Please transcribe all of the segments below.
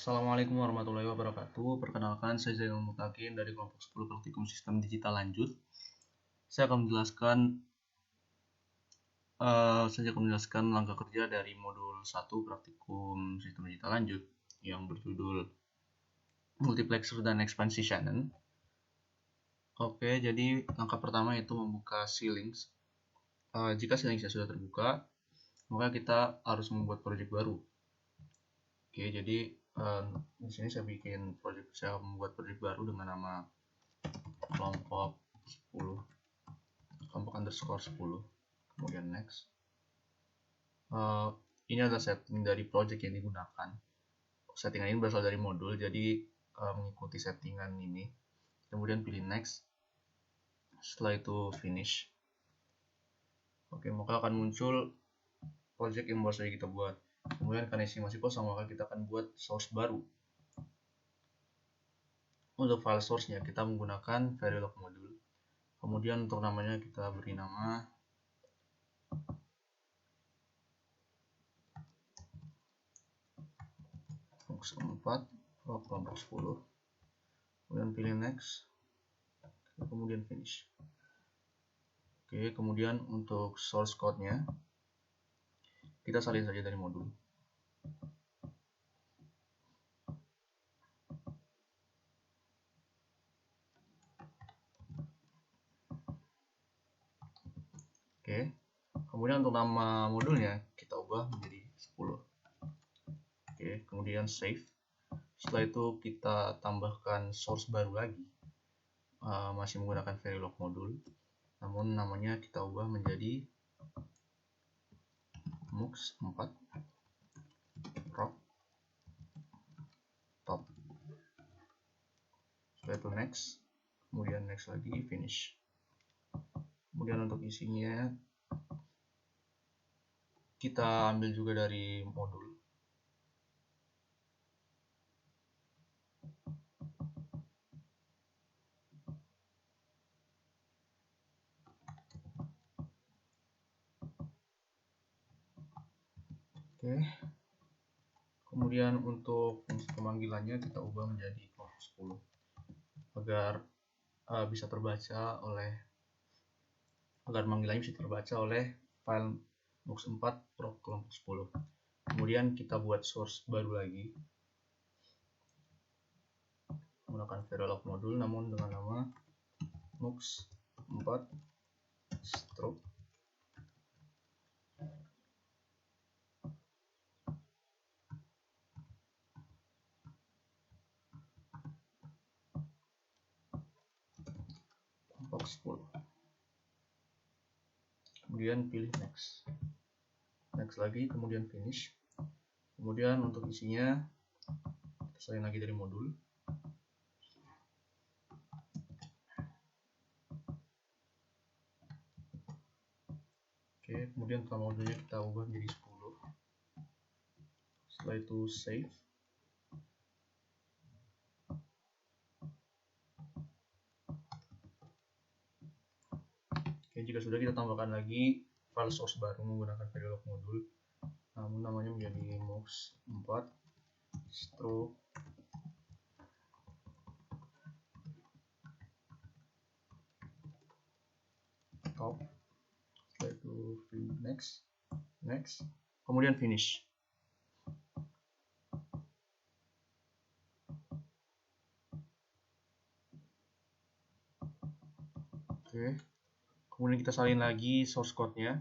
Assalamualaikum warahmatullahi wabarakatuh. Perkenalkan, saya Zainul Mutakin dari kelompok 10 Praktikum Sistem Digital Lanjut. Saya akan menjelaskan langkah kerja dari modul 1 Praktikum Sistem Digital Lanjut yang berjudul Multiplexer dan Ekspansi Shannon. Oke, jadi langkah pertama itu membuka C-Links. Jika C-Linksnya sudah terbuka, maka kita harus membuat proyek baru. Oke, jadi di sini saya membuat proyek baru dengan nama kelompok 10, kelompok _10, kemudian next. Ini adalah setting dari project yang digunakan. Settingan ini berasal dari modul, jadi mengikuti settingan ini. Kemudian pilih next. Setelah itu finish. Oke, maka akan muncul project yang baru saja kita buat. Kemudian karena isi masih kosong, maka kita akan buat source baru. Untuk file source-nya kita menggunakan Verilog module. Kemudian untuk namanya kita beri nama Mux4 kelompok 10. Kemudian pilih next. Kemudian finish. Oke, kemudian untuk source code-nya kita salin saja dari modul. Oke, kemudian untuk nama modulnya kita ubah menjadi 10. Oke, kemudian save. Setelah itu kita tambahkan source baru lagi, masih menggunakan Verilog module, namun namanya kita ubah menjadi Mux4 Rock Top. Setelah itu next, kemudian next lagi, finish. Kemudian untuk isinya kita ambil juga dari modul. Oke. Kemudian untuk fungsi pemanggilannya kita ubah menjadi kelompok 10 agar panggilannya bisa terbaca oleh file Mux4 Pro kelompok 10. Kemudian kita buat source baru lagi menggunakan Verilog module, namun dengan nama Mux4 stroke kelompok 10. Kemudian pilih next lagi, kemudian finish. Kemudian untuk isinya kita salin lagi dari modul. Oke, kemudian untuk modulnya kita ubah menjadi 10. Setelah itu save. Oke, jika sudah, kita tambahkan lagi file source baru menggunakan Verilog module, namun namanya menjadi Mux4 stroke top. Setelah itu next, kemudian finish. Oke, kemudian kita salin lagi source code-nya.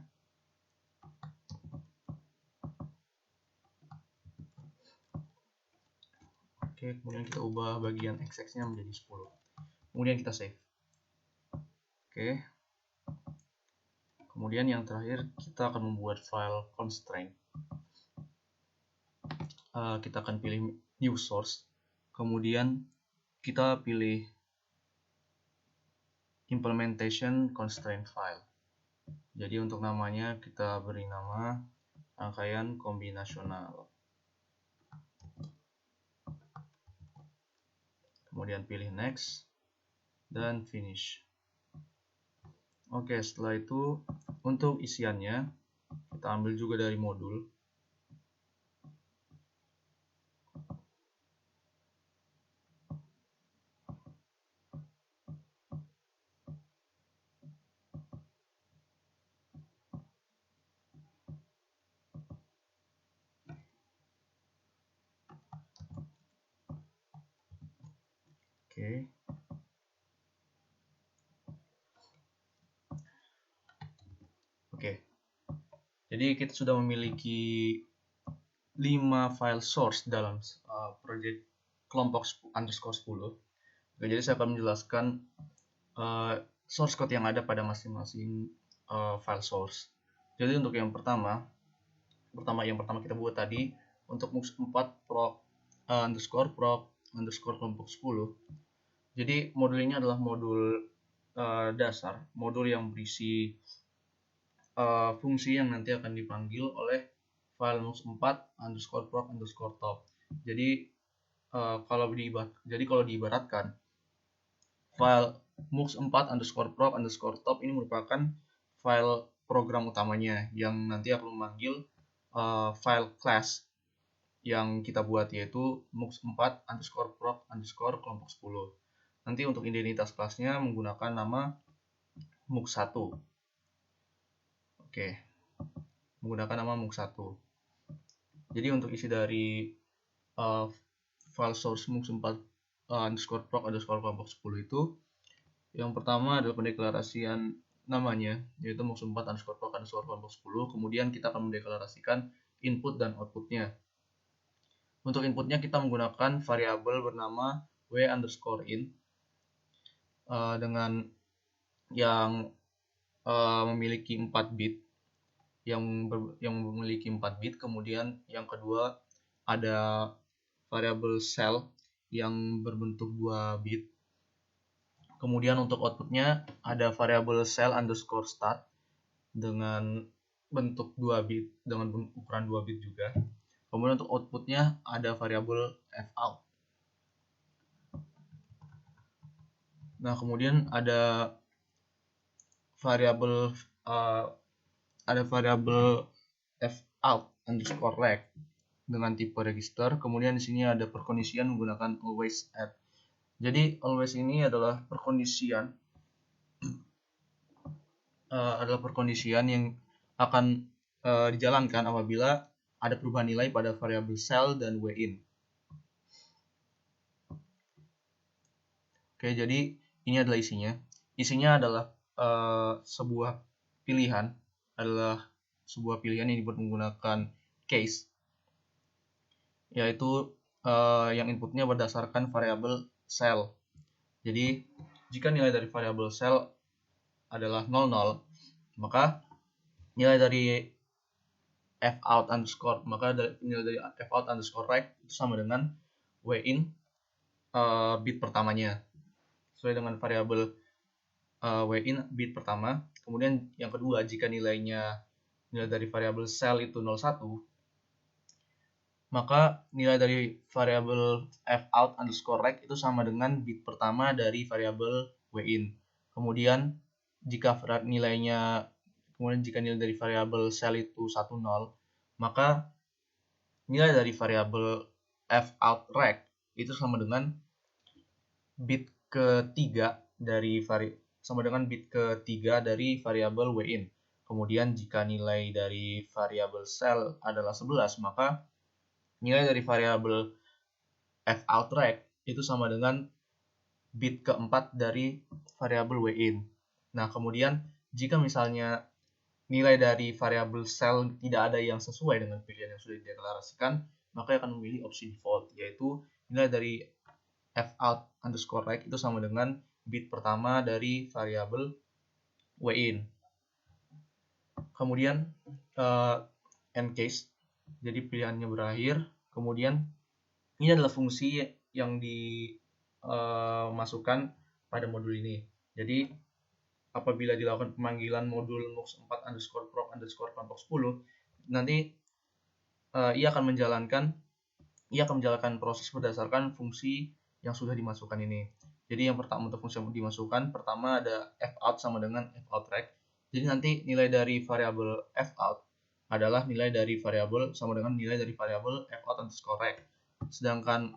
Oke, kemudian kita ubah bagian XX-nya menjadi 10. Kemudian kita save. Oke. Kemudian yang terakhir kita akan membuat file constraint. Kita akan pilih new source. Kemudian kita pilih implementation constraint file. Jadi untuk namanya kita beri nama rangkaian kombinasional. Kemudian pilih next dan finish. Oke, setelah itu untuk isiannya kita ambil juga dari modul. Oke. Jadi kita sudah memiliki 5 file source dalam project kelompok underscore 10. Oke, jadi saya akan menjelaskan source code yang ada pada masing-masing file source. Jadi untuk yang pertama kita buat tadi untuk MUX4 proc underscore kelompok 10. Jadi modul ini adalah modul dasar, modul yang berisi fungsi yang nanti akan dipanggil oleh file MUX4 underscore proc underscore top. Jadi kalau diibaratkan file MUX4 underscore proc underscore top ini merupakan file program utamanya yang nanti akan memanggil file class yang kita buat, yaitu MUX4 underscore proc underscore kelompok 10. Nanti untuk identitas kelasnya menggunakan nama MUX1. Oke, menggunakan nama MUX1. Jadi untuk isi dari file source MUX4 underscore proc underscore kelompok 10 itu, yang pertama adalah pendeklarasian namanya, yaitu MUX4 underscore proc underscore kelompok 10. Kemudian kita akan mendeklarasikan input dan outputnya. Untuk inputnya kita menggunakan variabel bernama w underscore in dengan yang memiliki 4 bit, yang memiliki 4 bit. Kemudian yang kedua ada variabel cell yang berbentuk 2 bit. Kemudian untuk outputnya ada variabel cell underscore start dengan bentuk 2 bit, dengan ukuran 2 bit juga. Kemudian untuk outputnya ada variabel fout. Nah, kemudian ada variabel fout underscore reg dengan tipe register. Kemudian di sini ada perkondisian menggunakan always at. Jadi always ini adalah perkondisian yang akan dijalankan apabila ada perubahan nilai pada variabel cell dan win. Oke, jadi ini adalah isinya. Isinya adalah sebuah pilihan yang dibuat menggunakan case, yaitu yang inputnya berdasarkan variabel cell. Jadi jika nilai dari variabel cell adalah 00, maka nilai dari fout underscore reg itu sama dengan win bit pertamanya, sesuai dengan variabel win bit pertama. Kemudian yang kedua, jika nilai dari variabel cell itu 01, maka nilai dari variabel fout underscore reg itu sama dengan bit pertama dari variabel win. Kemudian jika nilai dari variabel cell itu 10, maka nilai dari variabel fout reg itu sama dengan bit ketiga dari variabel win. Kemudian jika nilai dari variabel cell adalah 11, maka nilai dari variabel fout reg itu sama dengan bit keempat dari variabel win. Nah, kemudian jika misalnya nilai dari variabel cell tidak ada yang sesuai dengan pilihan yang sudah dideklarasikan, maka akan memilih opsi default, yaitu nilai dari fout underscore reg itu sama dengan bit pertama dari variabel win. Kemudian end case, jadi pilihannya berakhir. Kemudian ini adalah fungsi yang dimasukkan pada modul ini. Jadi apabila dilakukan pemanggilan modul MUX4 underscore proc underscore kelompok 10, nanti ia akan menjalankan proses berdasarkan fungsi yang sudah dimasukkan ini. Jadi yang pertama, untuk fungsi yang dimasukkan, pertama ada fout sama dengan fout reg. Jadi nanti nilai dari variabel fout adalah nilai dari variabel sama dengan nilai dari variabel fout underscore reg. Sedangkan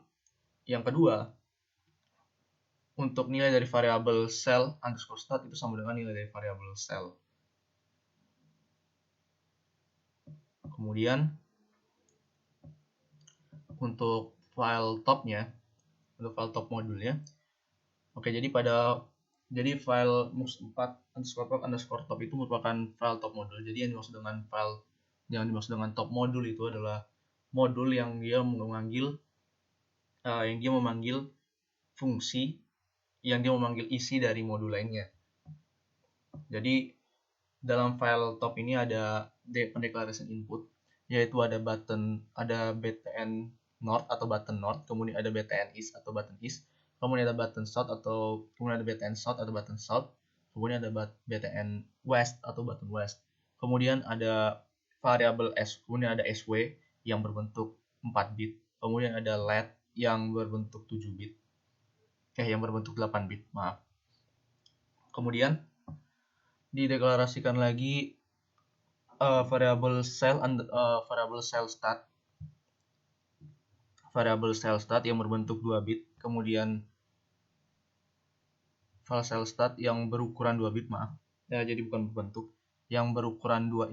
yang kedua, untuk nilai dari variabel cell underscore start itu sama dengan nilai dari variabel cell. Kemudian untuk file top modulnya, Oke, jadi file mux4_proc_top itu merupakan file top modul. Jadi yang dimaksud dengan top modul itu adalah modul yang dia memanggil fungsi, yang dia memanggil isi dari modul lainnya. Jadi dalam file top ini ada pendeklarasian input, yaitu ada btn north atau button north, kemudian ada btn east atau button east, kemudian ada btn south atau button south, kemudian ada btn west atau button west, kemudian ada variabel kemudian ada sw yang berbentuk 4 bit, kemudian ada let yang berbentuk 7 bit, yang berbentuk 8 bit, maaf. Kemudian dideklarasikan lagi variabel cell start yang berbentuk 2 bit, kemudian file cell start yang berukuran 2 bit, maaf. Ya, jadi bukan berbentuk, yang berukuran 2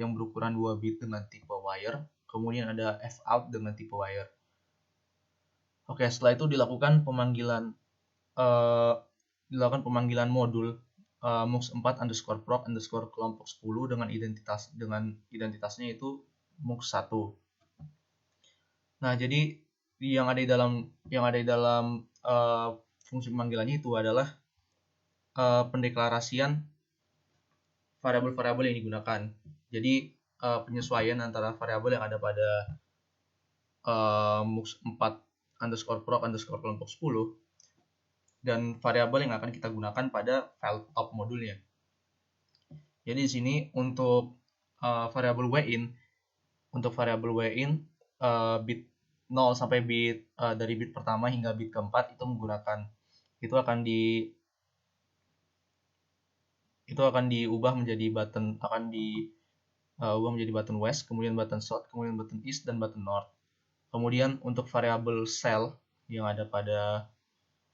bit dengan tipe wire, kemudian ada fout dengan tipe wire. Oke, setelah itu dilakukan pemanggilan modul mux4_proc_kelompok 10 dengan identitasnya itu mux1. Nah, jadi yang ada di dalam fungsi pemanggilannya itu adalah pendeklarasian variabel-variabel yang digunakan. Jadi penyesuaian antara variabel yang ada pada mux4_proc_kelompok 10 dan variabel yang akan kita gunakan pada file top modulnya. Jadi di sini untuk variabel win bit 0 sampai dari bit pertama hingga bit keempat itu akan diubah menjadi button west, kemudian button south, kemudian button east, dan button north. Kemudian untuk variabel cell yang ada pada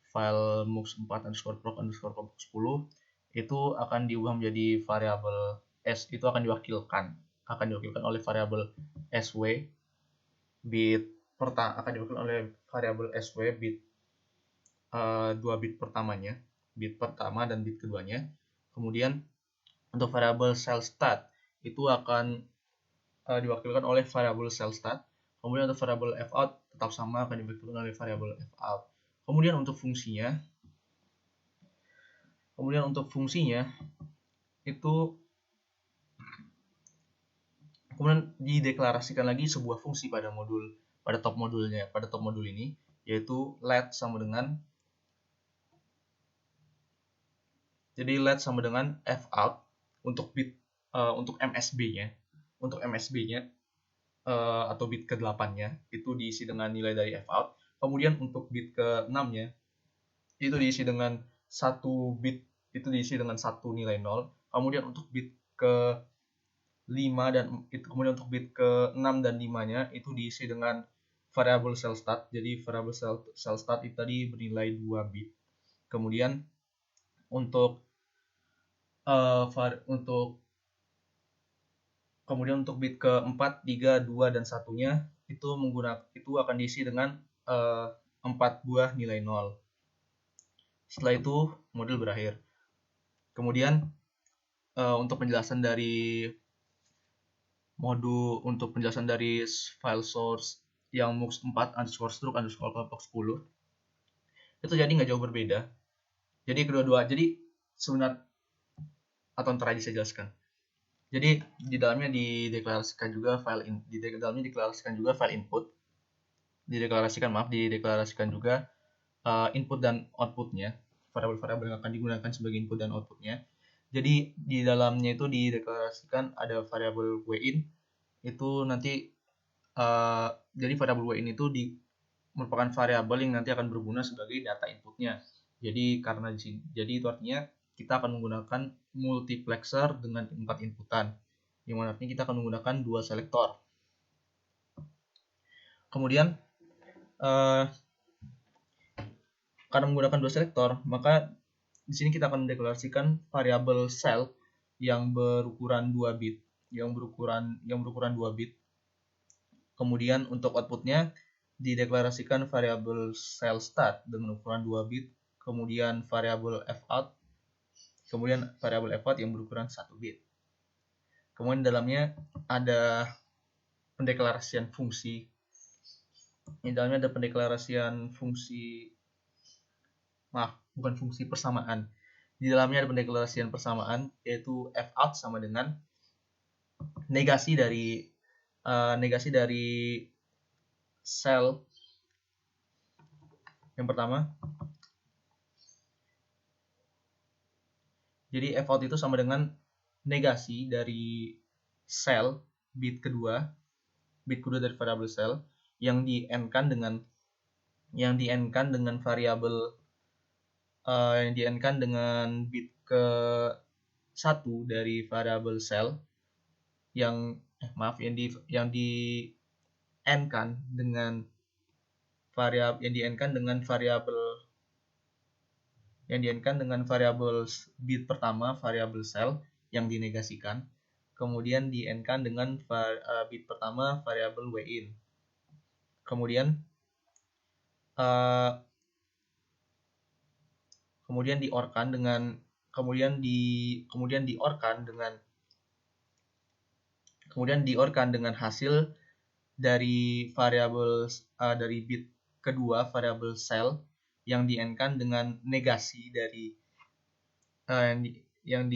file mux4_proc_kelompok 10 itu akan diubah menjadi variabel s, itu akan diwakilkan oleh variabel sw bit bit 2 bit pertamanya, bit pertama dan bit keduanya. Kemudian untuk variabel cell start itu akan diwakilkan oleh variabel cell start. Kemudian untuk variabel fout tetap sama, akan diwakilkan oleh variabel fout. Kemudian untuk fungsinya itu kemudian dideklarasikan lagi sebuah fungsi pada top modul ini, yaitu let sama dengan fout untuk MSB-nya. Untuk MSB-nya atau bit ke-8-nya itu diisi dengan nilai dari fout. Kemudian untuk bit ke-6-nya itu diisi dengan 1 bit, itu diisi dengan 1 nilai 0. Kemudian untuk bit ke-5 kemudian untuk bit ke-6 dan 5-nya itu diisi dengan variabel cell start. Jadi variabel cell start itu tadi bernilai 2 bit. Kemudian untuk bit ke-4, 3, 2, dan 1-nya itu akan diisi dengan 4 buah nilai 0. Setelah itu modul berakhir. Kemudian untuk penjelasan dari file source yang mux4_struct_kelompok 10 itu jadi nggak jauh berbeda. Jadi sebenarnya, atau ntar aja saya jelaskan. Jadi di dalamnya dideklarasikan juga file input, dideklarasikan juga input dan outputnya, variabel-variabel yang akan digunakan sebagai input dan outputnya. Jadi di dalamnya itu dideklarasikan ada variabel win, itu nanti jadi variabel win itu merupakan variabel yang nanti akan berguna sebagai data inputnya. Jadi itu artinya kita akan menggunakan multiplexer dengan 4 inputan, yang mana artinya kita akan menggunakan 2 selektor. Kemudian karena menggunakan 2 selektor, maka di sini kita akan mendeklarasikan variabel cell yang berukuran 2 bit, Kemudian untuk outputnya dideklarasikan variabel cell start dengan ukuran 2 bit, kemudian variabel fout, kemudian variabel fout yang berukuran 1 bit. Kemudian dalamnya ada pendeklarasian fungsi. Di dalamnya ada pendeklarasian fungsi, bukan fungsi persamaan. Di dalamnya ada pendeklarasian persamaan, yaitu fout sama dengan negasi dari sel yang pertama. Jadi fout itu sama dengan negasi dari sel bit kedua dari variabel sel yang di-n-kan dengan variabel yang di-n-kan dengan bit ke 1 dari variabel sel yang di-n-kan dengan variabel bit pertama variabel sel yang dinegasikan, kemudian di-n-kan dengan bit pertama variabel win. Kemudian di-or-kan dengan hasil dari variabel dari bit kedua variabel sel yang di-n-kan dengan negasi dari yang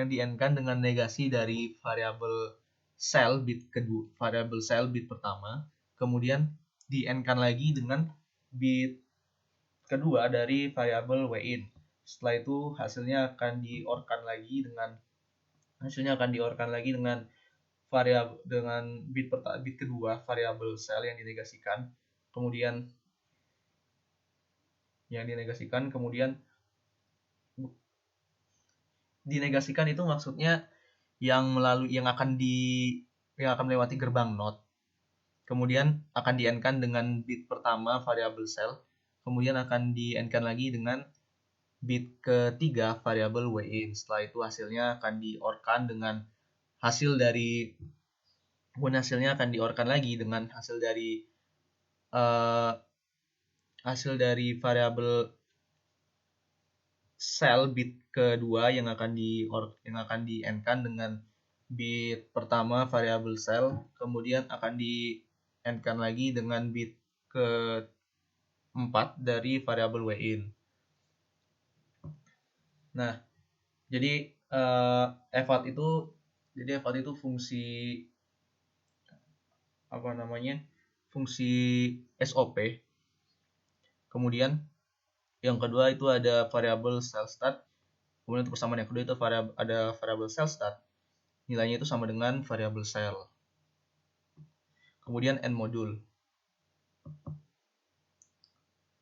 di-n-kan dengan negasi dari variabel sel bit kedua, variabel sel bit pertama, kemudian di-n-kan lagi dengan bit kedua dari variabel win. Setelah itu hasilnya akan di-or-kan lagi dengan variabel dengan bit kedua variabel sel yang dinegasikan, kemudian dinegasikan itu maksudnya yang akan melewati gerbang NOT, kemudian akan di-n-kan dengan bit pertama variabel sel, kemudian akan di-n-kan lagi dengan bit ketiga variabel win. Setelah itu hasilnya akan di-or-kan dengan hasilnya akan di-or-kan lagi dengan hasil dari variabel sel bit kedua yang akan di-n-kan dengan bit pertama variabel sel, kemudian akan di-n-kan lagi dengan bit keempat dari variabel win. Nah, jadi fout itu fungsi fungsi SOP. Kemudian yang kedua itu ada variabel cell start. Kemudian untuk persamaan yang kedua itu ada variabel cell start. Nilainya itu sama dengan variabel cell. Kemudian end modul.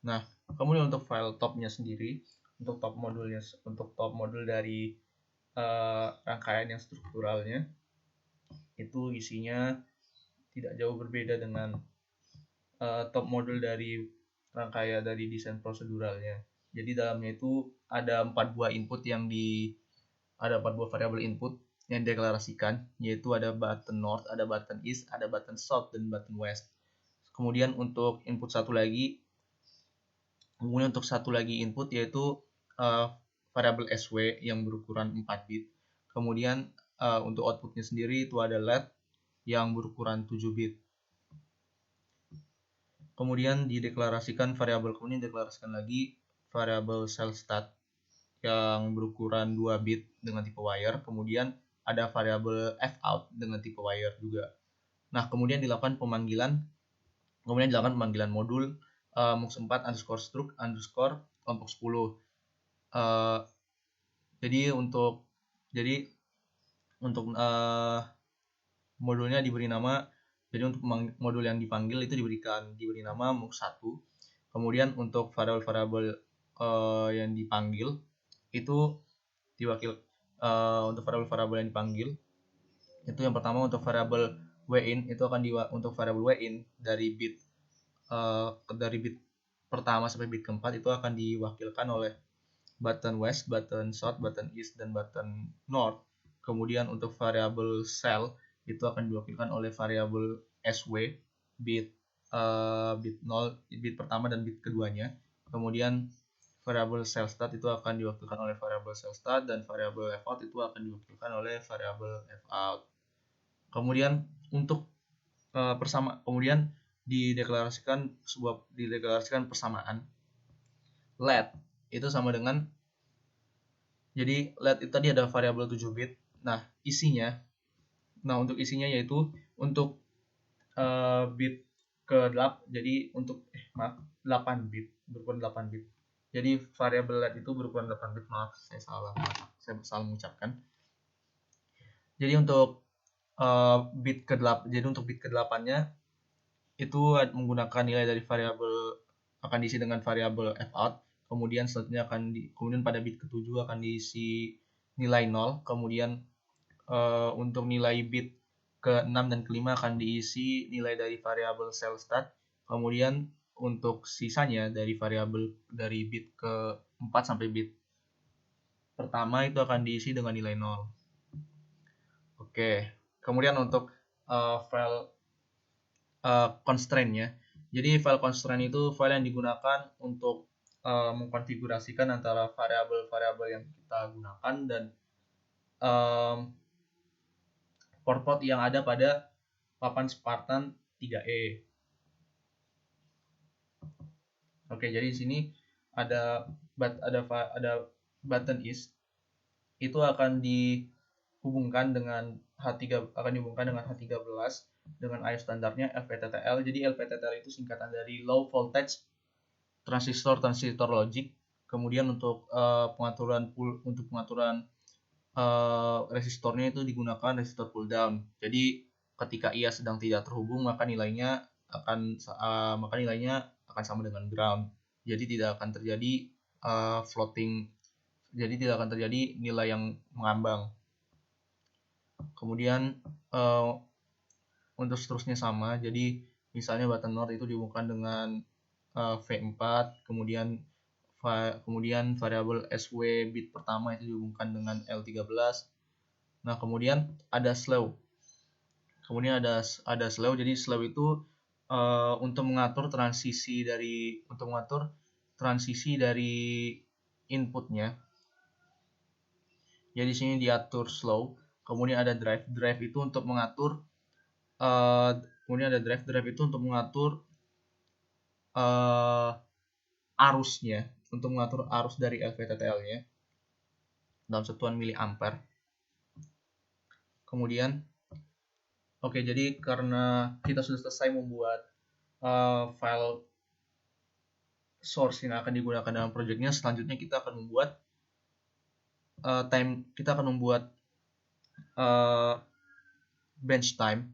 Nah, kemudian untuk file topnya sendiri, untuk top modul dari rangkaian yang strukturalnya itu isinya tidak jauh berbeda dengan top modul dari rangkaian dari desain proseduralnya. Jadi dalamnya itu ada 4 buah variabel input yang dideklarasikan, yaitu ada button north, ada button east, ada button south, dan button west. Kemudian untuk satu lagi input yaitu variabel SW yang berukuran 4 bit. Kemudian untuk outputnya sendiri itu ada LED yang berukuran 7 bit. Kemudian dideklarasikan lagi variabel cell start yang berukuran 2 bit dengan tipe wire. Kemudian ada variabel fout dengan tipe wire juga. Nah, kemudian dilakukan pemanggilan modul mux4 underscore struct underscore kelompok 10. Jadi untuk modulnya diberi nama, jadi untuk modul yang dipanggil itu diberi nama mux1. Kemudian untuk variabel yang dipanggil itu untuk variabel yang dipanggil itu yang pertama untuk variabel win itu akan untuk variabel win dari bit pertama sampai bit keempat itu akan diwakilkan oleh button west, button south, button east, dan button north. Kemudian untuk variabel cell itu akan diwakilkan oleh variabel SW bit 0, bit pertama dan bit keduanya. Kemudian variabel self-start itu akan diwakilkan oleh variabel self-start, dan variabel f-out itu akan diwakilkan oleh variabel f-out. Kemudian untuk kemudian dideklarasikan persamaan let itu sama dengan, jadi let itu tadi ada variabel 7 bit. Nah untuk isinya yaitu untuk bit ke-8, jadi untuk 8 bit, berukuran 8 bit. Jadi variabel let itu berukuran 8 bit. Maaf, saya salah mengucapkan. Jadi untuk bit ke-8, jadi untuk bit ke-8-nya itu menggunakan nilai dari variabel, akan diisi dengan variabel f-out. Kemudian selanjutnya kemudian pada bit ke-7 akan diisi nilai 0. Kemudian untuk nilai bit ke-6 dan ke-5 akan diisi nilai dari variabel self-start. Kemudian untuk sisanya dari bit ke-4 sampai bit pertama itu akan diisi dengan nilai 0. Oke, kemudian untuk file constraint-nya. Jadi file constraint itu file yang digunakan untuk mengkonfigurasikan antara variabel-variabel yang kita gunakan dan port yang ada pada papan Spartan 3E. Oke, jadi di sini ada button is itu akan dihubungkan dengan H13 dengan IO standarnya LPTTL. Jadi LPTTL itu singkatan dari low voltage transistor logic. Kemudian untuk pengaturan resistornya itu digunakan resistor pull down. Jadi ketika ia sedang tidak terhubung, maka nilainya akan sama dengan ground. Jadi tidak akan terjadi floating. Jadi tidak akan terjadi nilai yang mengambang. Kemudian untuk seterusnya sama. Jadi misalnya button node itu dihubungkan dengan V4, kemudian variabel SW bit pertama itu dihubungkan dengan L13. Nah, kemudian ada slow. Jadi slow itu untuk mengatur transisi dari inputnya. Jadi di sini diatur slow. Kemudian ada drive. Drive itu untuk mengatur arusnya, untuk mengatur arus dari LVTTL-nya dalam satuan miliampere. Kemudian jadi karena kita sudah selesai membuat file source yang akan digunakan dalam projectnya, selanjutnya kita akan membuat bench time.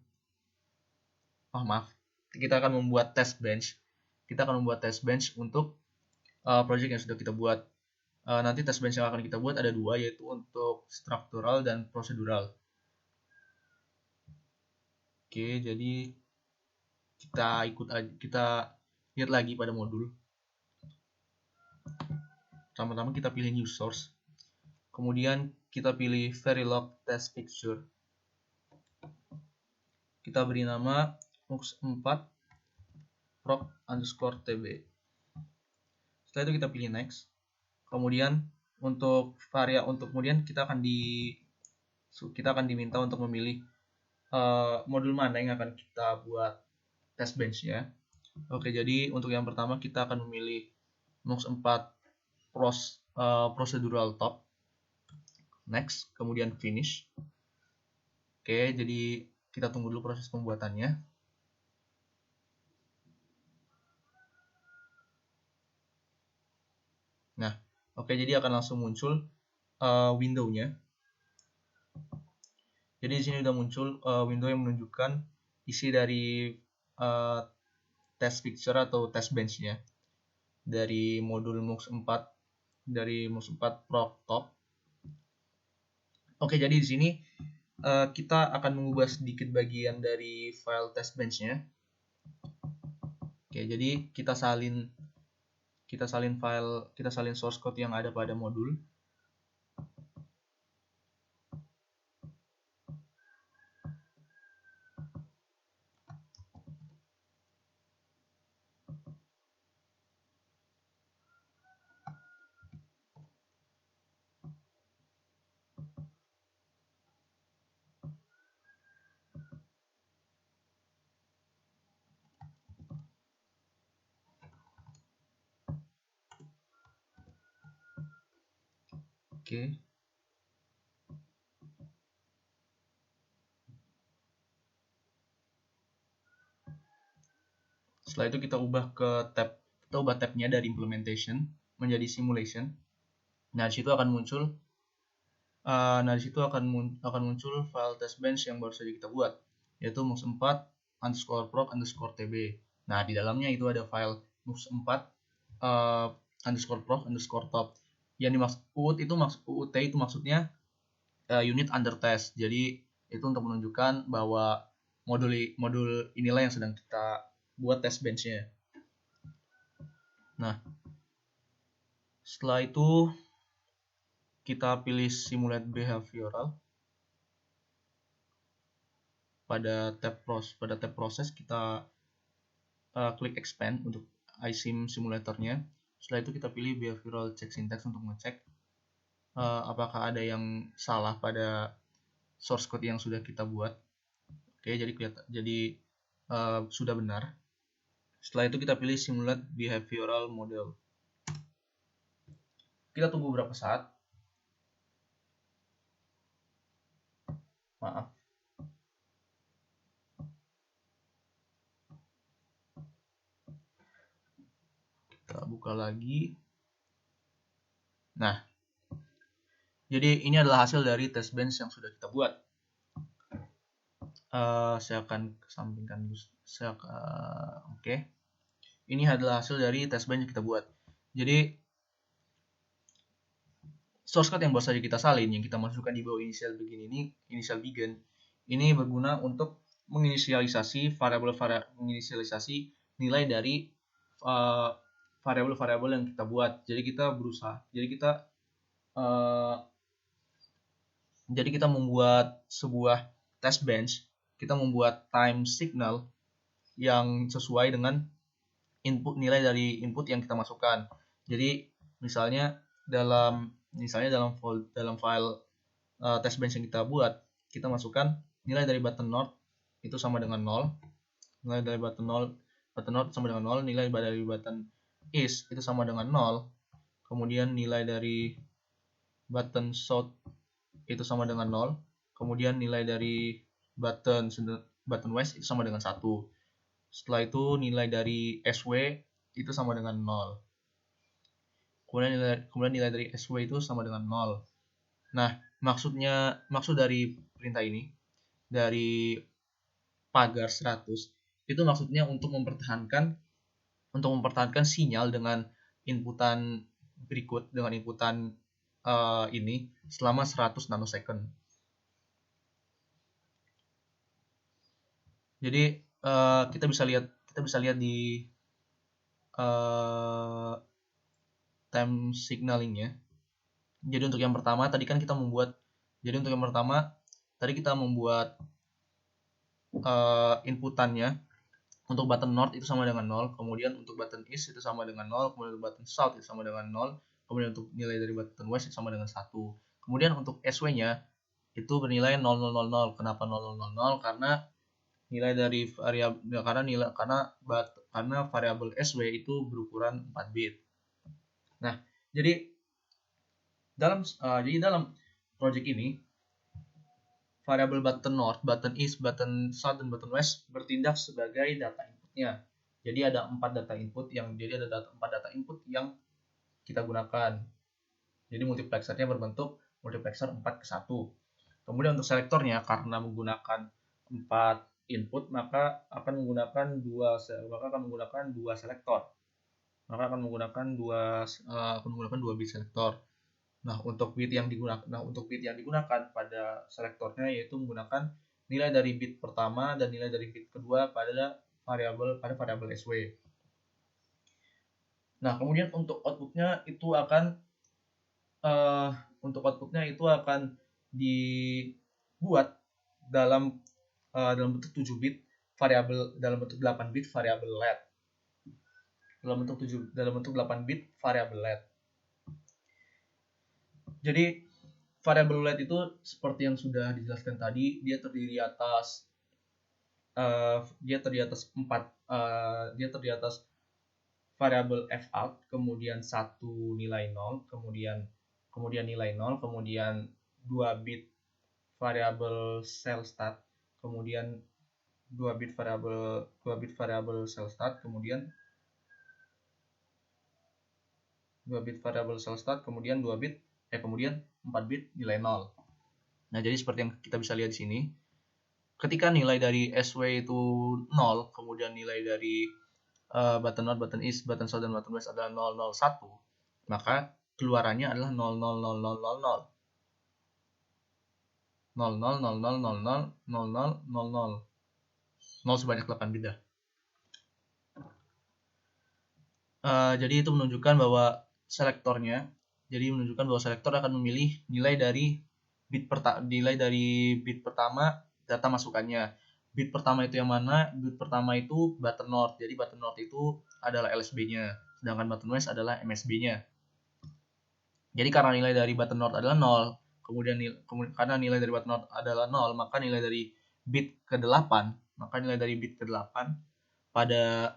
Kita akan membuat test bench. Untuk project yang sudah kita buat. Nanti test bench yang akan kita buat ada 2, yaitu untuk struktural dan prosedural. Oke, jadi kita lihat lagi pada modul. Pertama-tama kita pilih new source. Kemudian kita pilih Verilog test picture. Kita beri nama mux4 proc_tb. Setelah itu kita pilih next. Kemudian kemudian kita akan diminta untuk memilih modul mana yang akan kita buat test bench-nya. Oke, jadi untuk yang pertama kita akan memilih mux4 procedural top. Next, kemudian finish. Oke, jadi kita tunggu dulu proses pembuatannya. Nah, oke, jadi akan langsung muncul window-nya. Jadi di sini sudah muncul window yang menunjukkan isi dari test picture atau test bench-nya dari modul mux4 proc top. Oke, jadi di sini kita akan mengubah sedikit bagian dari file test bench-nya. Oke, jadi kita salin source code yang ada pada modul. Oke. Setelah itu kita ubah tabnya dari implementation menjadi simulation. Nah, di situ akan muncul file test bench yang baru saja kita buat, yaitu mux4_proc_tb. Nah, di dalamnya itu ada file mux4_proc_top. Yang dimaksud UUT itu maksudnya unit under test. Jadi itu untuk menunjukkan bahwa modul inilah yang sedang kita buat test bench-nya. Nah, setelah itu kita pilih simulate behavioral. Pada tab proses kita klik expand untuk iSim simulatornya. Setelah itu kita pilih behavioral check syntax untuk ngecek apakah ada yang salah pada source code yang sudah kita buat. Oke, jadi sudah benar. Setelah itu kita pilih simulate behavioral model. Kita tunggu beberapa saat. Maaf. Kita buka lagi. Nah, jadi ini adalah hasil dari test bench yang sudah kita buat. Saya akan kesampingkan dulu. Oke. Ini adalah hasil dari test bench yang kita buat. Jadi source code yang baru saja kita salin, yang kita masukkan di bawah initial begin ini berguna untuk menginisialisasi nilai dari variabel-variabel yang kita buat. Jadi kita membuat sebuah test bench. Kita membuat time signal yang sesuai dengan nilai dari input yang kita masukkan. Jadi misalnya dalam file test bench yang kita buat, kita masukkan nilai dari button node itu sama dengan 0, nilai dari button node sama dengan 0, nilai dari button is itu sama dengan 0, kemudian nilai dari button south itu sama dengan 0, kemudian nilai dari button west itu sama dengan 1. Setelah itu nilai dari SW itu sama dengan 0. Kemudian nilai dari SW itu sama dengan 0. Nah, maksud dari perintah ini, dari pagar 100, itu maksudnya untuk mempertahankan sinyal dengan inputan berikut, dengan inputan ini selama 100 nanosecond. Jadi kita bisa lihat di time signalingnya. Jadi untuk yang pertama tadi kita membuat inputannya untuk button north itu sama dengan 0, kemudian untuk button east itu sama dengan 0, kemudian untuk button south itu sama dengan 0, kemudian untuk nilai dari button west itu sama dengan 1. Kemudian untuk SW-nya itu bernilai 0000. Kenapa 0000? Karena nilai dari karena variabel SW itu berukuran 4 bit. Nah, jadi dalam project ini variabel button north, button east, button south, dan button west bertindak sebagai data inputnya. Jadi ada 4 data input yang kita gunakan. Jadi multiplexernya berbentuk multiplexer 4:1. Kemudian untuk selektornya, karena menggunakan 4 input, maka akan menggunakan dua selektor. Maka akan menggunakan dua bit selektor. Nah, untuk bit yang digunakan pada selektornya yaitu menggunakan nilai dari bit pertama dan nilai dari bit kedua pada variabel SW. Nah, kemudian untuk outputnya itu akan dibuat dalam bentuk 7 bit dalam bentuk 8 bit variabel LED. Dalam bentuk 8 bit variabel LED. Jadi variabel LED itu seperti yang sudah dijelaskan tadi, dia terdiri atas 4 variabel fout, kemudian 1 nilai 0, kemudian kemudian nilai 0, kemudian 2 bit variabel cell start, kemudian 2 bit variabel cell start, kemudian 2 bit variabel cell start, kemudian 4 bit nilai 0. Nah, jadi seperti yang kita bisa lihat di sini, ketika nilai dari SW itu 0, kemudian nilai dari button node, button is, button short, dan button west adalah 001, maka keluarannya adalah 0000000 0 sebanyak 8 bit dah. Jadi itu menunjukkan bahwa selektor akan memilih nilai dari bit pertama data masukannya. Bit pertama itu yang mana? Bit pertama itu button node. Jadi button node itu adalah LSB-nya, sedangkan button west adalah MSB-nya. Jadi karena nilai dari button node adalah 0, karena nilai dari button node adalah 0, maka nilai dari bit ke-8, pada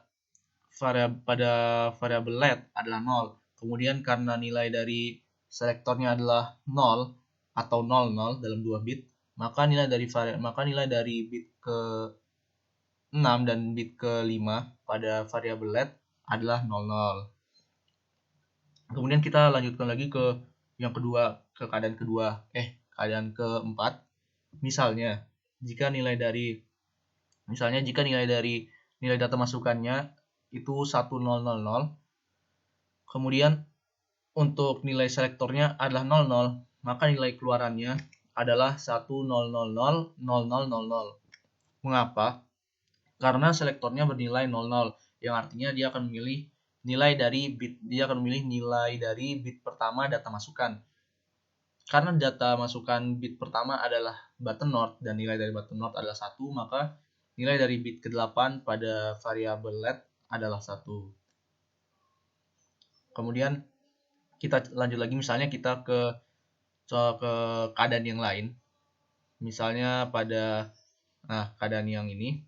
variabel let adalah 0. Kemudian karena nilai dari selektornya adalah 0 atau 00 dalam 2 bit, maka nilai dari bit ke-6 dan bit ke-5 pada variabel let adalah 00. Kemudian kita lanjutkan lagi ke yang kedua, keadaan keempat. Misalnya, jika nilai dari nilai data masukannya itu 1000, kemudian untuk nilai selektornya adalah 00, maka nilai keluarannya adalah 10000000. Mengapa? Karena selektornya bernilai 00, yang artinya dia akan memilih nilai dari bit pertama data masukan. Karena data masukan bit pertama adalah button node dan nilai dari button node adalah 1, maka nilai dari bit ke-8 pada variabel let adalah 1. Kemudian kita lanjut lagi, misalnya kita ke keadaan yang lain. Misalnya pada keadaan yang ini.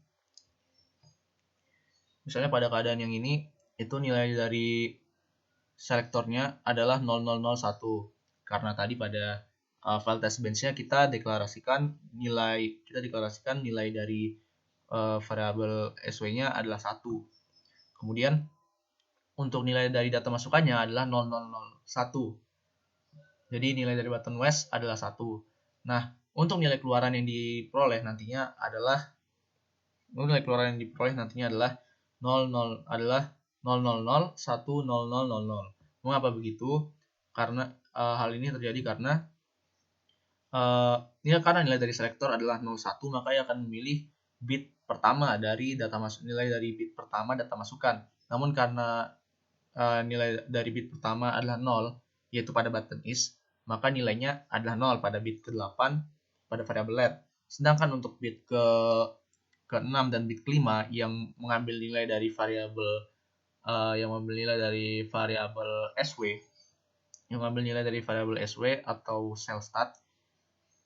Misalnya pada keadaan yang ini, itu nilai dari selektornya adalah 0001. Karena tadi pada file test bench-nya kita deklarasikan nilai dari variabel SW-nya adalah 1. Kemudian untuk nilai dari data masukannya adalah 0001. Jadi nilai dari button west adalah 1. Nah, untuk nilai keluaran yang diperoleh nantinya adalah 00 10000. Mengapa begitu? Karena hal ini terjadi karena nilai dari selektor adalah 01, maka ia akan memilih bit pertama dari nilai dari bit pertama data masukan. Namun karena nilai dari bit pertama adalah 0, yaitu pada button is, maka nilainya adalah 0 pada bit ke-8 pada variabel let. Sedangkan untuk bit ke-6 dan bit ke-5 yang mengambil nilai dari variabel SW, atau cell start,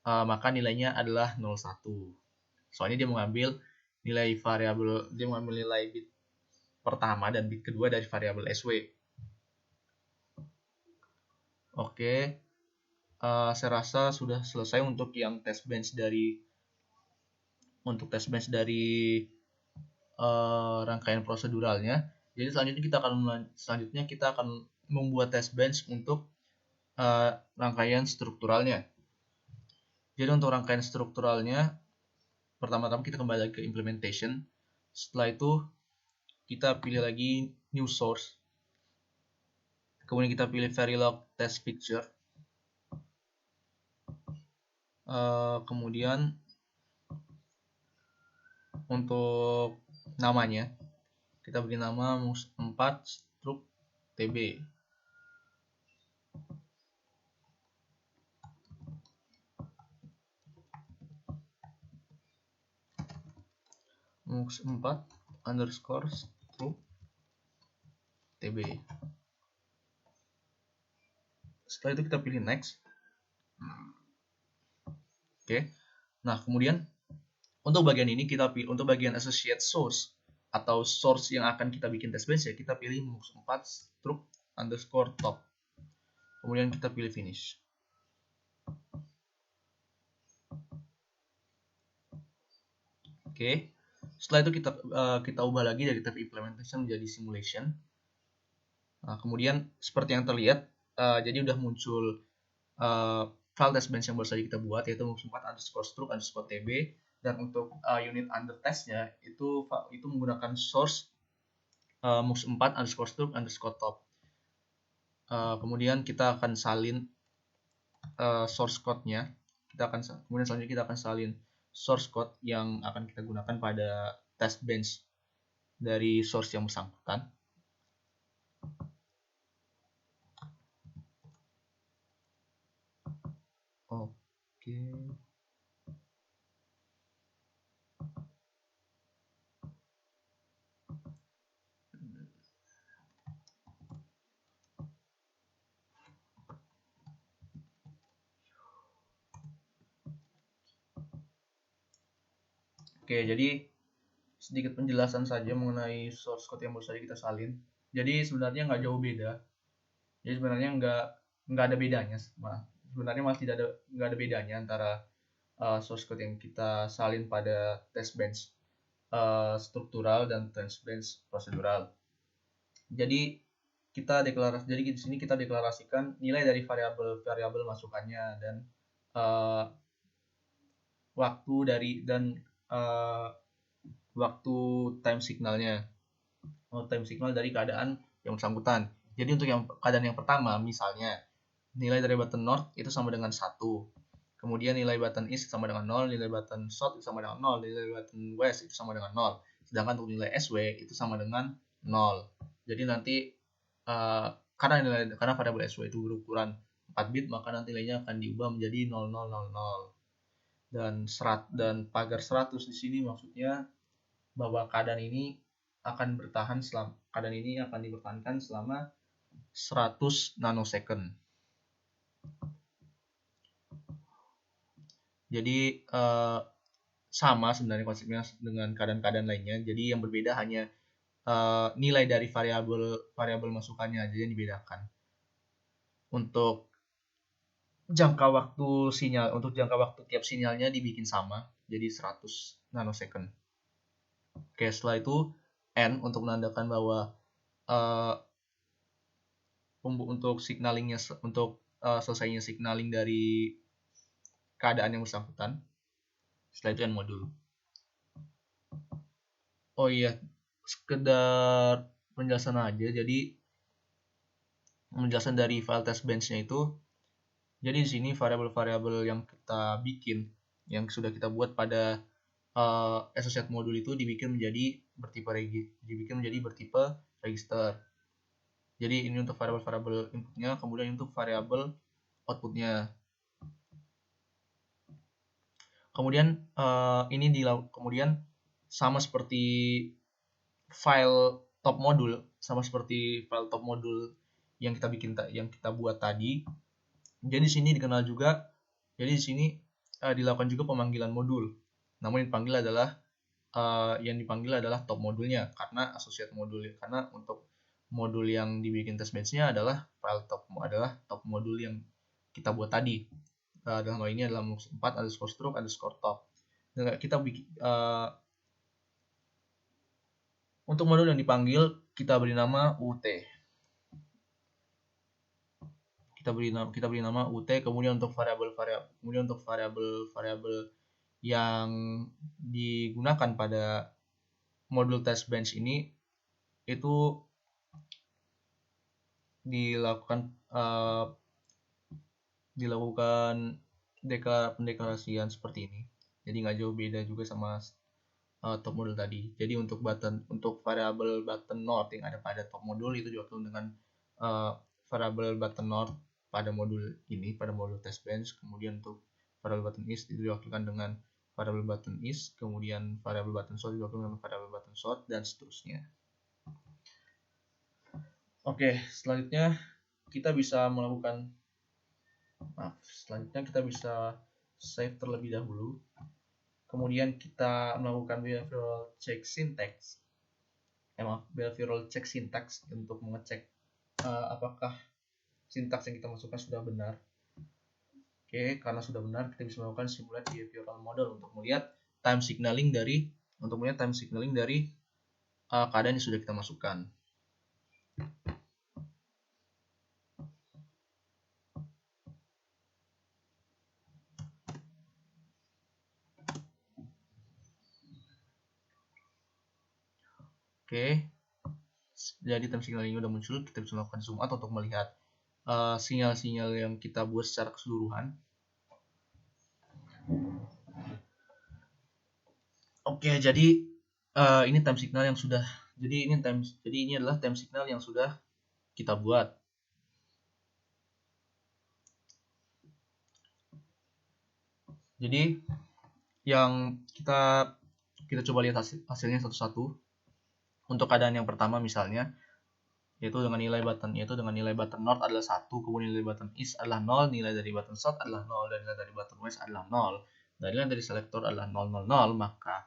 maka nilainya adalah 01. Soalnya dia mengambil nilai bit pertama dan bit kedua dari variabel SW. Oke, saya rasa sudah selesai untuk yang test bench dari rangkaian proseduralnya. Jadi selanjutnya kita akan membuat test bench untuk rangkaian strukturalnya. Jadi untuk rangkaian strukturalnya, pertama-tama kita kembali lagi ke implementation. Setelah itu kita pilih lagi new source. Kemudian kita pilih Verilog test picture. Kemudian untuk namanya kita beri nama MUX4 struk TB. MUX4 underscore struk TB. Setelah itu kita pilih next. Oke. Nah, kemudian untuk bagian ini untuk bagian associate source atau source yang akan kita bikin test bench, ya kita pilih MUX4 struk underscore top. kemudian kita pilih finish. Oke, setelah itu kita ubah lagi dari tab implementation menjadi simulation. Nah, kemudian seperti yang terlihat, jadi udah muncul file test bench yang baru saja kita buat, yaitu mux4_struct_tb, dan untuk unit under testnya itu menggunakan source mux4_struct_top. Kemudian kita akan salin source code-nya. Kemudian selanjutnya kita akan salin source code yang akan kita gunakan pada test bench dari source yang bersangkutan. Oke. Oke, jadi sedikit penjelasan saja mengenai source code yang baru saja kita salin. Jadi sebenarnya nggak jauh beda. Jadi sebenarnya nggak ada bedanya. Sebenarnya masih nggak ada bedanya antara source code yang kita salin pada test bench struktural dan test bench prosedural. Jadi di sini kita deklarasikan nilai dari variabel masukannya dan waktu time signalnya, time signal dari keadaan yang bersangkutan. Jadi untuk keadaan yang pertama, misalnya nilai dari button north itu sama dengan 1. Kemudian nilai button east sama dengan 0, nilai button south itu sama dengan 0, nilai button west itu sama dengan 0. Sedangkan untuk nilai SW itu sama dengan 0. Jadi nanti karena variabel SW itu berukuran 4 bit, maka nanti nilainya akan diubah menjadi 0000. Dan pagar 100 di sini maksudnya bahwa keadaan ini akan dipertahankan selama 100 nanosecond. Jadi sama sebenarnya konsepnya dengan keadaan-keadaan lainnya. Jadi yang berbeda hanya nilai dari variabel masukannya aja yang dibedakan. Untuk jangka waktu tiap sinyalnya dibikin sama, jadi 100 nanosecond. Oke, setelah itu N untuk menandakan bahwa untuk signalingnya, untuk selesainya signaling dari keadaan yang bersangkutan. Setelah itu N modul. Oh iya, sekedar penjelasan aja. Jadi penjelasan dari file test bench-nya itu, jadi di sini variabel-variabel yang kita bikin, yang sudah kita buat pada associate modul itu dibikin menjadi bertipe register. Jadi ini untuk variabel-variabel inputnya, kemudian untuk variabel outputnya. Kemudian kemudian sama seperti file top modul yang kita buat tadi. Jadi di sini dikenal juga. Jadi di sini dilakukan juga pemanggilan modul. Namun yang dipanggil adalah top modulnya karena associate modul. Karena untuk modul yang dibikin test bench-nya adalah top modul yang kita buat tadi. Dalam hal ini adalah mux4_struct_top. Dan kita bikin untuk modul yang dipanggil kita beri nama UT. Kita beri nama UT. Kemudian untuk variabel yang digunakan pada modul test bench ini itu dilakukan pendeklarasian seperti ini. Jadi nggak jauh beda juga sama top modul tadi. Jadi untuk variabel button north yang ada pada top modul itu diwakilkan dengan variabel button north pada modul ini, pada modul test bench. Kemudian untuk variabel button east itu diwakilkan dengan variabel button east, kemudian variabel button south diwakilkan dengan variabel button south, dan seterusnya. Oke, selanjutnya kita bisa save terlebih dahulu. Kemudian kita melakukan behavioral check syntax untuk mengecek apakah sintaks yang kita masukkan sudah benar. Oke, karena sudah benar, kita bisa melakukan simulate behavioral model untuk melihat time signaling dari keadaan yang sudah kita masukkan. Oke, jadi time signaling udah muncul, kita bisa melakukan zoom out untuk melihat sinyal-sinyal yang kita buat secara keseluruhan. Oke, jadi ini time signal yang sudah, jadi ini adalah time signal yang sudah kita buat. Jadi yang kita coba lihat hasilnya satu-satu. Untuk keadaan yang pertama misalnya, yaitu dengan nilai button north adalah 1, kemudian nilai button east adalah 0, nilai dari button south adalah 0, dan nilai dari button west adalah 0, dan nilai dari selektor adalah 0, 0, 0, maka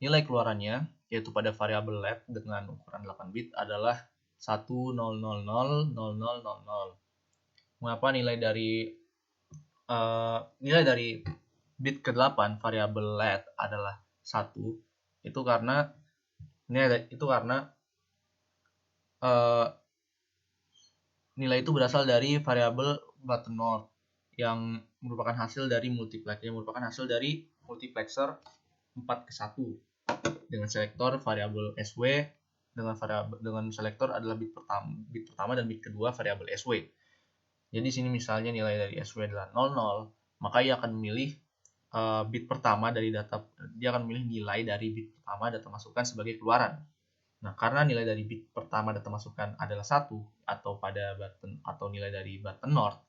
nilai keluarannya, yaitu pada variabel let dengan ukuran 8 bit adalah 1, 0, 0, 0, 0, 0, 0, 0. Mengapa nilai dari bit ke-8 variabel let adalah 1? Itu karena nilai itu berasal dari variabel button north yang merupakan hasil dari multiplexer 4:1 dengan selektor variabel SW dengan selektor adalah bit pertama dan bit kedua variabel SW. Jadi di sini misalnya nilai dari SW adalah 00, maka ia akan memilih bit pertama dari data, dia akan memilih nilai dari bit pertama data masukan sebagai keluaran. Nah, karena nilai dari bit pertama data masukan adalah 1 atau nilai dari button north,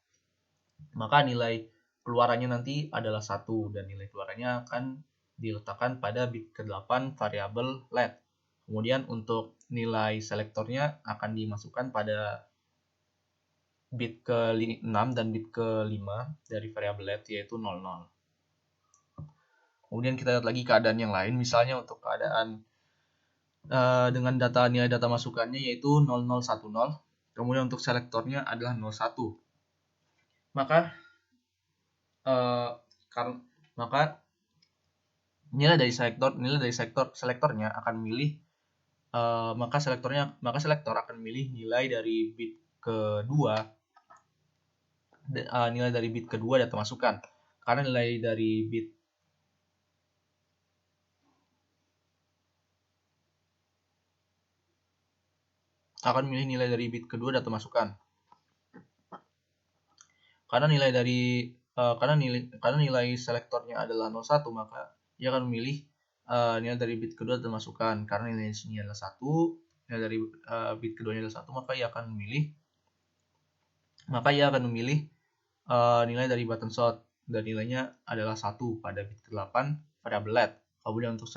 maka nilai keluarannya nanti adalah 1 dan nilai keluarannya akan diletakkan pada bit ke-8 variabel let. Kemudian untuk nilai selektornya akan dimasukkan pada bit ke-6 dan bit ke-5 dari variabel let, yaitu 00. Kemudian kita lihat lagi keadaan yang lain, misalnya untuk keadaan dengan nilai data masukannya yaitu 0010, kemudian untuk selektornya adalah 01. Maka nilai dari selektornya akan memilih selektor akan memilih nilai dari bit kedua data masukan, karena nilai dari bit kedua data masukan. Karena nilai selektornya adalah 01, maka ia akan memilih nilai dari bit kedua data masukan. Karena nilai sini adalah 1, nilai dari bit keduanya adalah 1, maka ia akan memilih nilai dari button south, dan nilainya adalah 1 pada bit ke-8 variabel let. Kemudian untuk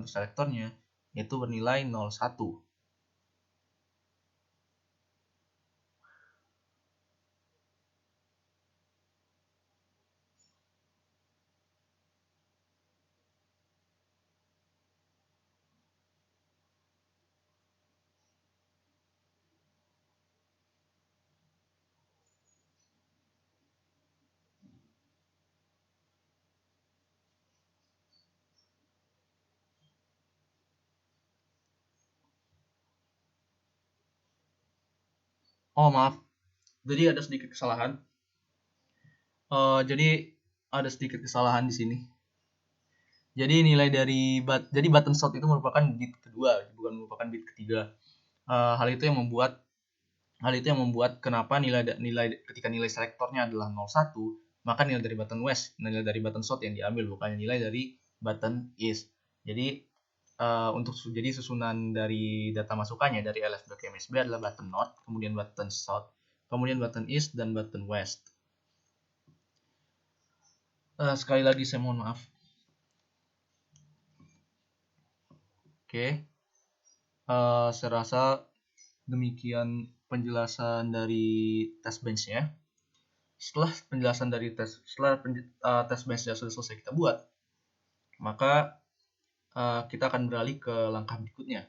selektornya yaitu bernilai 01. Oh maaf, jadi ada sedikit kesalahan. Jadi ada sedikit kesalahan di sini. Jadi nilai dari button south itu merupakan bit kedua, bukan merupakan bit ketiga. Hal itu yang membuat kenapa ketika nilai selektornya adalah 01, maka nilai dari button west, nilai dari button south yang diambil, bukan nilai dari button east. Jadi jadi susunan dari data masukannya dari LSB ke MSB adalah button north, kemudian button south, kemudian button east, dan button west. Sekali lagi saya mohon maaf. Oke. Saya rasa demikian penjelasan dari test bench-nya. Setelah test bench-nya sudah selesai kita buat, maka kita akan beralih ke langkah berikutnya.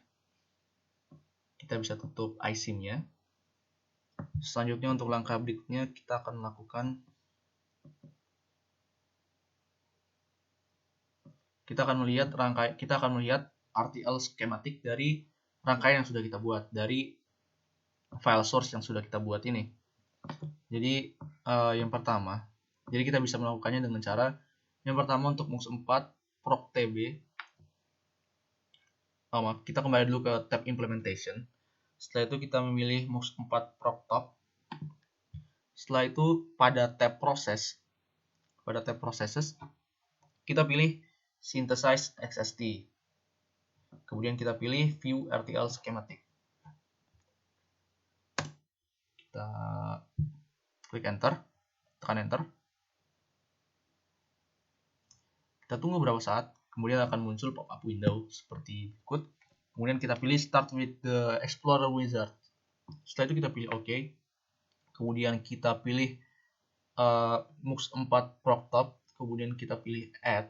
Kita bisa tutup iSIM-nya. Selanjutnya untuk langkah berikutnya kita akan melakukan kita akan melihat RTL skematik dari rangkaian yang sudah kita buat dari file source yang sudah kita buat ini. Jadi yang pertama, jadi kita bisa melakukannya dengan cara yang pertama untuk MUX4 proc_tb. Kita kembali dulu ke tab implementation. Setelah itu kita memilih MUX4 proc_top. Setelah itu pada tab processes kita pilih synthesize XST. Kemudian kita pilih view RTL schematic. Kita klik enter, tekan enter. Kita tunggu beberapa saat, kemudian akan muncul pop-up window seperti berikut. Kemudian kita pilih start with the Explorer wizard. Setelah itu kita pilih OK. Kemudian kita pilih MUX4 proc_top. Kemudian kita pilih add.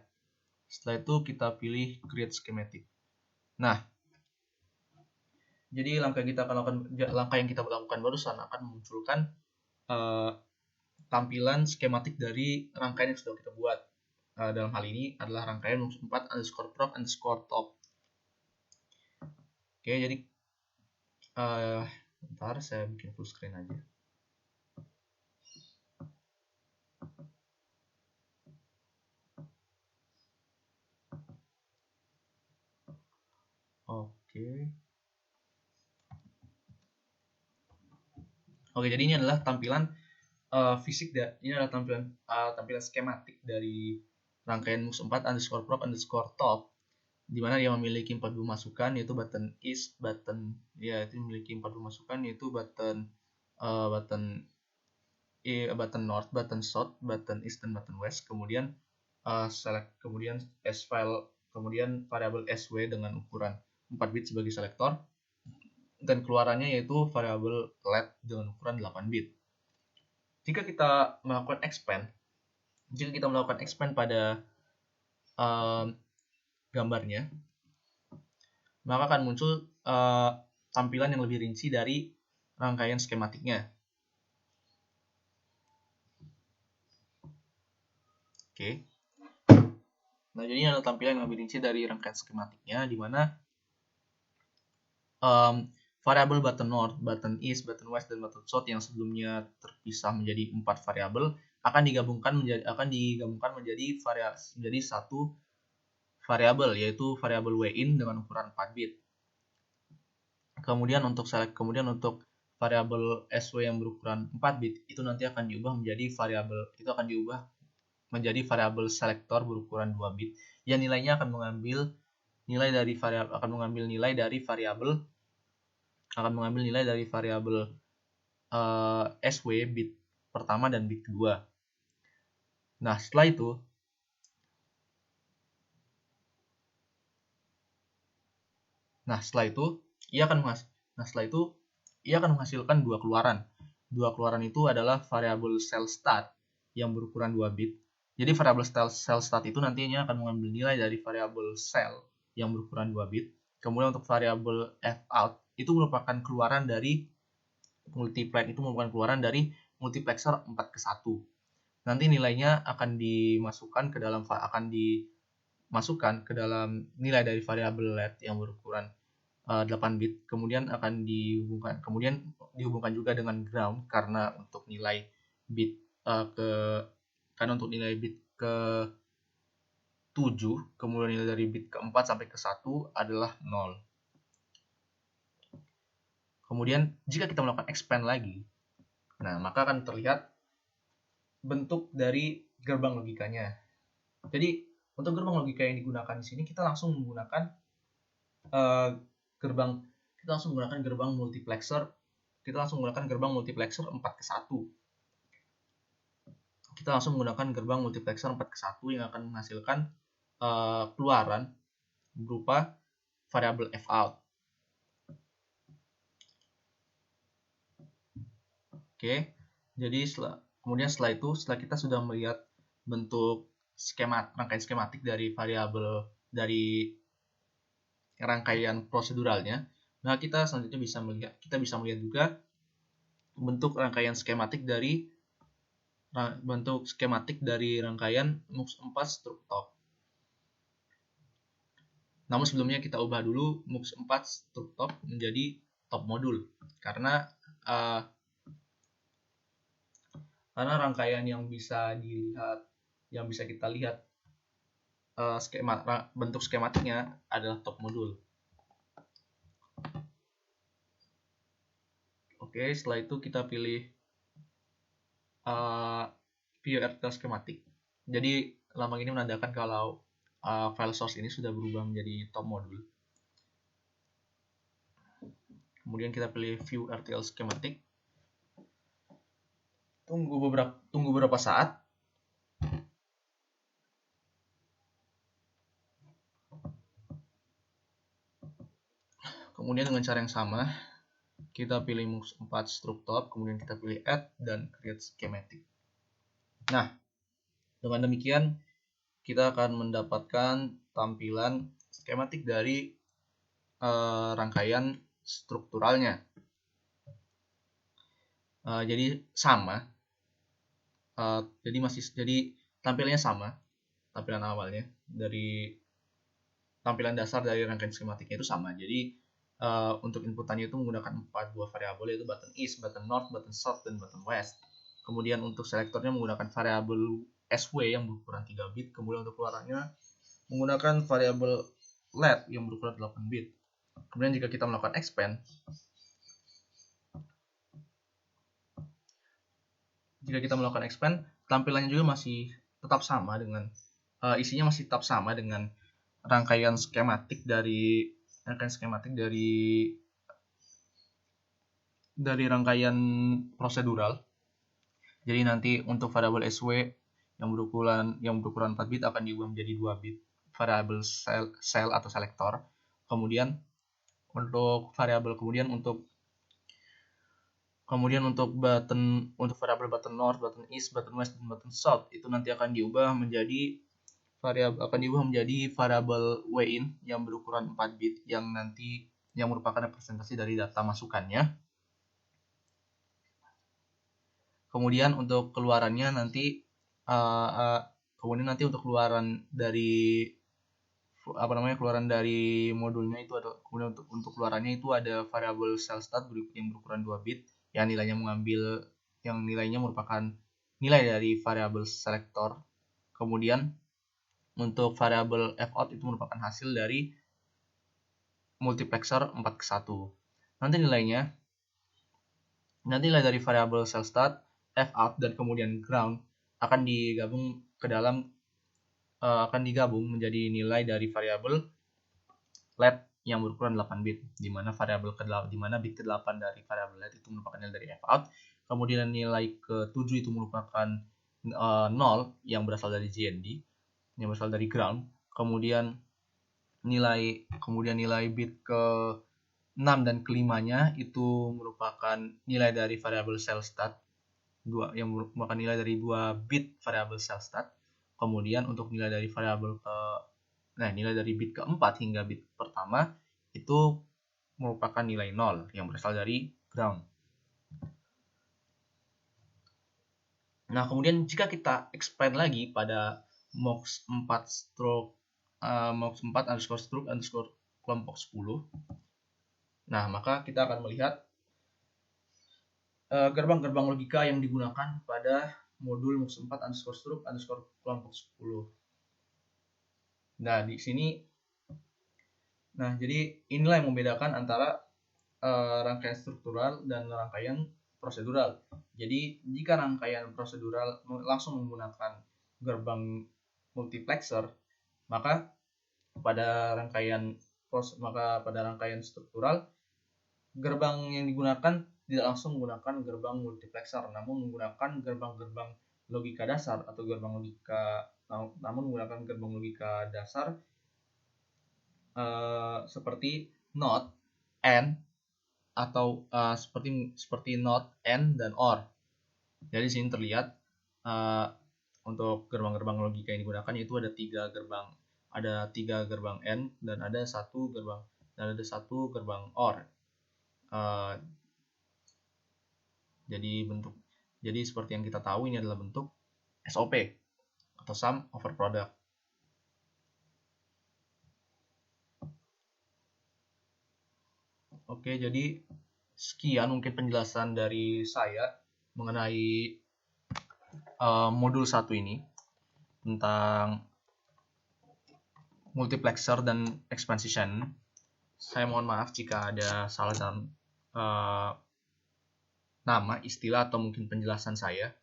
Setelah itu kita pilih create schematic. Nah, jadi langkah yang kita lakukan barusan akan memunculkan tampilan skematik dari rangkaian yang sudah kita buat. Dalam hal ini adalah rangkaian MUX4_proc_top. Oke, jadi bentar saya bikin full screen aja. Oke, jadi ini adalah tampilan ini adalah tampilan skematik dari rangkaian MUX4_proc_top, di mana dia memiliki 4 buah masukan, yaitu button is, button memiliki 4 buah masukan, yaitu button north, button south, button east, dan button west. Kemudian select, kemudian s-file, kemudian variabel sw dengan ukuran 4 bit sebagai selektor, dan keluarannya yaitu variabel let dengan ukuran 8 bit. Jika kita melakukan expand pada gambarnya, maka akan muncul tampilan yang lebih rinci dari rangkaian skematiknya. Oke. Nah, jadi ini adalah tampilan yang lebih rinci dari rangkaian skematiknya, di mana variabel button north, button east, button west, dan button south yang sebelumnya terpisah menjadi 4 variabel akan digabungkan menjadi satu variabel, yaitu variabel w_in dengan ukuran 4 bit. Kemudian untuk variabel sw yang berukuran 4 bit itu nanti akan diubah menjadi variabel selektor berukuran 2 bit yang nilainya akan mengambil nilai dari variabel sw bit pertama dan bit kedua. Nah, setelah itu ia akan menghasilkan dua keluaran. Dua keluaran itu adalah variabel cell start yang berukuran 2 bit. Jadi variabel cell start itu nantinya akan mengambil nilai dari variabel cell yang berukuran 2 bit. Kemudian untuk variabel fout itu merupakan keluaran dari multiplexer 4:1. Nanti nilainya akan dimasukkan ke dalam nilai dari variabel let yang berukuran 8 bit, kemudian dihubungkan juga dengan ground karena untuk nilai bit ke 7, kemudian nilai dari bit ke 4 sampai ke 1 adalah 0. Kemudian jika kita melakukan expand lagi, nah maka akan terlihat bentuk dari gerbang logikanya. Jadi untuk gerbang logika yang digunakan di sini kita langsung menggunakan gerbang multiplexer. Kita langsung menggunakan gerbang multiplexer 4:1. Kita langsung menggunakan gerbang multiplexer 4:1 yang akan menghasilkan keluaran berupa variabel fout. Oke, jadi setelah itu kita sudah melihat bentuk rangkaian skematik dari variabel dari rangkaian proseduralnya. Nah, kita selanjutnya bisa melihat juga bentuk skematik dari rangkaian MUX 4 struk top. Namun sebelumnya kita ubah dulu MUX 4 struk top menjadi top modul karena rangkaian yang bisa kita lihat bentuk skematiknya adalah top modul. Oke, setelah itu kita pilih view RTL schematic. Jadi lambang ini menandakan kalau file source ini sudah berubah menjadi top modul. Kemudian kita pilih view RTL schematic. Tunggu beberapa saat. Kemudian dengan cara yang sama, kita pilih MUX 4 struk top, kemudian kita pilih add dan create schematic. Nah, dengan demikian kita akan mendapatkan tampilan skematik dari rangkaian strukturalnya. Jadi sama. Jadi tampilannya sama, tampilan awalnya dari tampilan dasar dari rangkaian skematiknya itu sama. Jadi untuk inputannya itu menggunakan 4 buah variabel, yaitu button east, button north, button south, dan button west. Kemudian untuk selektornya menggunakan variabel SW yang berukuran 3 bit. Kemudian untuk keluarannya menggunakan variabel LED yang berukuran 8 bit. Kemudian jika kita melakukan expand, tampilannya juga masih tetap sama dengan isinya masih tetap sama dengan rangkaian skematik dari rangkaian prosedural. Jadi nanti untuk variabel SW yang berukuran 4 bit akan diubah menjadi 2 bit variabel cell atau selektor. Kemudian untuk variabel button north, button east, button west, dan button south itu nanti akan diubah menjadi variabel WIN yang berukuran 4 bit yang merupakan representasi dari data masukannya. Kemudian untuk keluarannya nanti untuk keluaran dari modulnya itu ada, kemudian untuk keluarannya itu ada variabel cell start yang berukuran 2 bit yang nilainya merupakan nilai dari variabel selektor. Kemudian untuk variabel fout itu merupakan hasil dari multiplexer 4:1. Nanti nilai dari variabel cell start, fout, dan kemudian ground akan digabung menjadi nilai dari variabel LED yang berukuran 8 bit, di mana bit ke-8 dari variabel LED itu merupakan nilai dari fout. Kemudian nilai ke-7 itu merupakan 0 yang berasal dari GND, yang berasal dari ground. Kemudian nilai bit ke-6 dan ke-5-nya itu merupakan nilai dari variabel cell start, yang merupakan nilai dari 2 bit variabel cell start. Kemudian untuk nilai dari bit ke-4 hingga bit pertama itu merupakan nilai 0 yang berasal dari ground. Nah, kemudian jika kita expand lagi pada MUX 4 struk kelompok 10, nah maka kita akan melihat gerbang-gerbang logika yang digunakan pada modul MUX 4 struk kelompok 10. Nah, di sini jadi inilah yang membedakan antara rangkaian struktural dan rangkaian prosedural. Jadi jika rangkaian prosedural langsung menggunakan gerbang multiplexer, maka pada rangkaian struktural gerbang yang digunakan tidak langsung menggunakan gerbang multiplexer, namun menggunakan gerbang-gerbang logika dasar atau menggunakan gerbang logika dasar seperti NOT, AND, atau seperti NOT, AND, dan OR. Jadi sini terlihat untuk gerbang-gerbang logika yang digunakan yaitu ada 3 gerbang AND dan ada 1 gerbang OR. Jadi seperti yang kita tahu, ini adalah bentuk SOP atau sum over product. Oke, jadi sekian mungkin penjelasan dari saya mengenai modul 1 ini tentang multiplexer dan expansion. Saya mohon maaf jika ada salah dalam nama, istilah, atau mungkin penjelasan saya.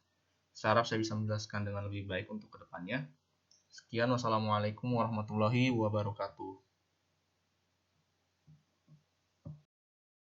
Saya harap saya bisa menjelaskan dengan lebih baik untuk kedepannya. Sekian, wassalamualaikum warahmatullahi wabarakatuh.